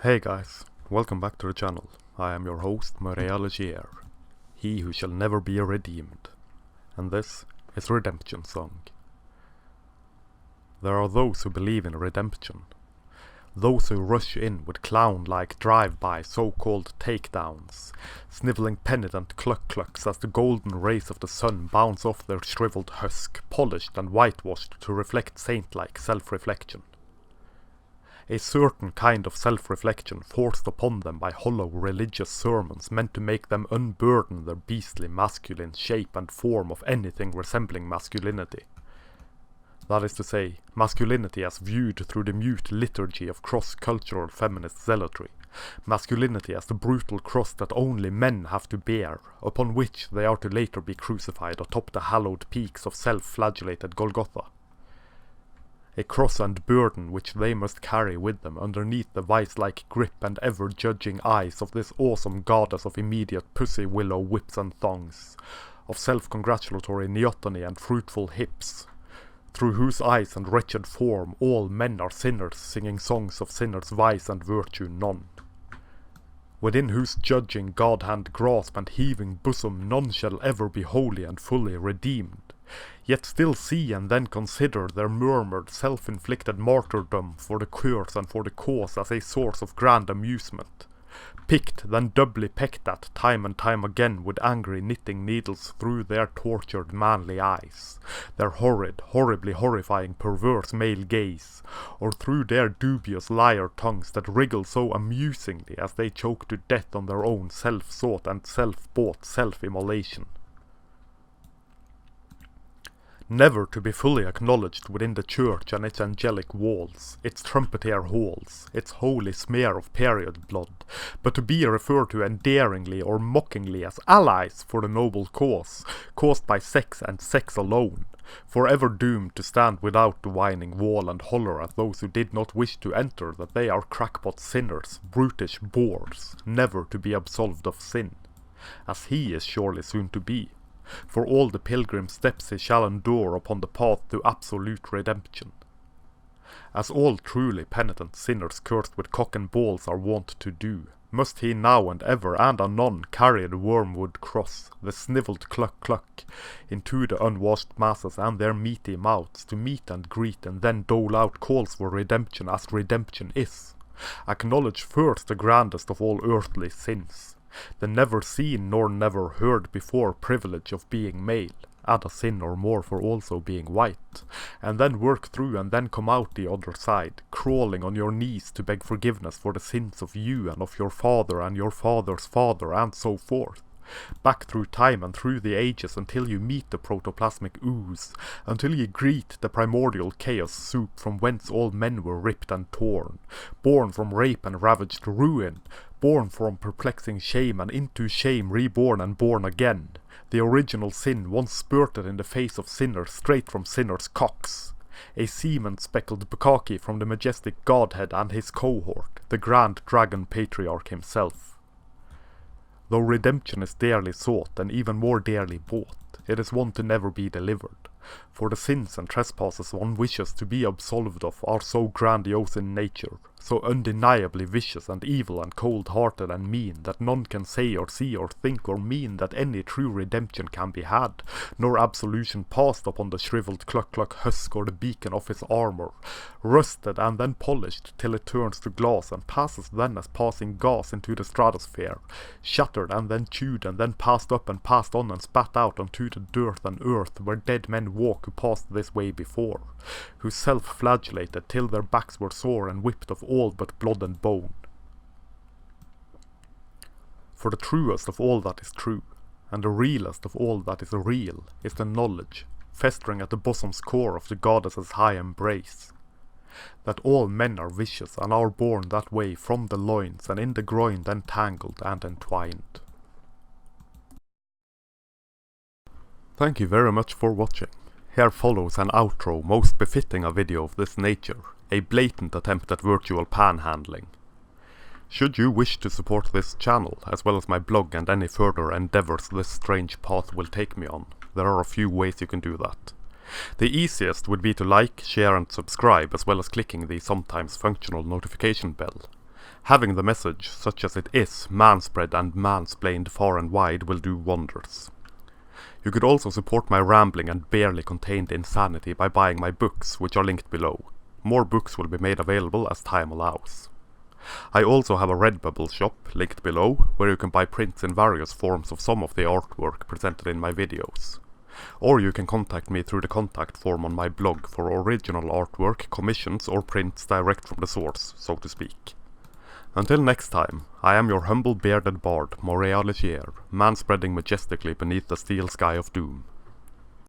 Hey guys, welcome back to the channel. I am your host, Maria Legier, he who shall never be redeemed. And this is Redemption Song. There are those who believe in redemption. Those who rush in with clown-like drive-by so-called takedowns, snivelling penitent cluck-clucks as the golden rays of the sun bounce off their shriveled husk, polished and whitewashed to reflect saint-like self-reflection. A certain kind of self-reflection forced upon them by hollow religious sermons meant to make them unburden their beastly masculine shape and form of anything resembling masculinity. That is to say, masculinity as viewed through the mute liturgy of cross-cultural feminist zealotry, masculinity as the brutal cross that only men have to bear, upon which they are to later be crucified atop the hallowed peaks of self-flagellated Golgotha. A cross and burden which they must carry with them underneath the vice-like grip and ever-judging eyes of this awesome goddess of immediate pussy willow whips and thongs, of self-congratulatory neoteny and fruitful hips, through whose eyes and wretched form all men are sinners singing songs of sinners' vice and virtue none, within whose judging God-hand grasp and heaving bosom none shall ever be wholly and fully redeemed, yet still see and then consider their murmured self-inflicted martyrdom for the curse and for the cause as a source of grand amusement, picked then doubly pecked at time and time again with angry knitting needles through their tortured manly eyes, their horrid, horribly horrifying perverse male gaze, or through their dubious liar tongues that wriggle so amusingly as they choke to death on their own self-sought and self-bought self-immolation. Never to be fully acknowledged within the church and its angelic walls, its trumpetier halls, its holy smear of period blood, but to be referred to endearingly or mockingly as allies for the noble cause, caused by sex and sex alone, forever doomed to stand without the whining wall and holler at those who did not wish to enter that they are crackpot sinners, brutish boors, never to be absolved of sin, as he is surely soon to be. For all the pilgrim steps he shall endure upon the path to absolute redemption. As all truly penitent sinners cursed with cock and balls are wont to do, must he now and ever and anon carry the wormwood cross, the snivelled cluck-cluck, into the unwashed masses and their meaty mouths to meet and greet and then dole out calls for redemption as redemption is. Acknowledge first the grandest of all earthly sins, the never seen nor never heard before privilege of being male, add a sin or more for also being white, and then work through and then come out the other side, crawling on your knees to beg forgiveness for the sins of you and of your father and your father's father and so forth, back through time and through the ages until you meet the protoplasmic ooze, until you greet the primordial chaos soup from whence all men were ripped and torn, born from rape and ravaged ruin, born from perplexing shame and into shame reborn and born again, the original sin once spurted in the face of sinners straight from sinners' cocks, a semen-speckled bukkake from the majestic Godhead and his cohort, the grand dragon patriarch himself. Though redemption is dearly sought and even more dearly bought, it is one to never be delivered, for the sins and trespasses one wishes to be absolved of are so grandiose in nature, so undeniably vicious and evil and cold-hearted and mean that none can say or see or think or mean that any true redemption can be had, nor absolution passed upon the shriveled cluck-cluck husk or the beacon of his armour, rusted and then polished till it turns to glass and passes then as passing gas into the stratosphere, shattered and then chewed and then passed up and passed on and spat out onto the dirt and earth where dead men walk who passed this way before, who self-flagellated till their backs were sore and whipped of all but blood and bone. For the truest of all that is true, and the realest of all that is real, is the knowledge, festering at the bosom's core of the goddess's high embrace, that all men are vicious and are born that way from the loins and in the groin entangled and entwined. Thank you very much for watching. Here follows an outro most befitting a video of this nature, a blatant attempt at virtual panhandling. Should you wish to support this channel, as well as my blog and any further endeavours this strange path will take me on, there are a few ways you can do that. The easiest would be to like, share and subscribe, as well as clicking the sometimes functional notification bell. Having the message, such as it is, manspread and mansplained far and wide will do wonders. You could also support my rambling and barely contained insanity by buying my books, which are linked below. More books will be made available as time allows. I also have a Redbubble shop, linked below, where you can buy prints in various forms of some of the artwork presented in my videos. Or you can contact me through the contact form on my blog for original artwork, commissions or prints direct from the source, so to speak. Until next time, I am your humble bearded bard, Morea Legier, manspreading majestically beneath the steel sky of doom.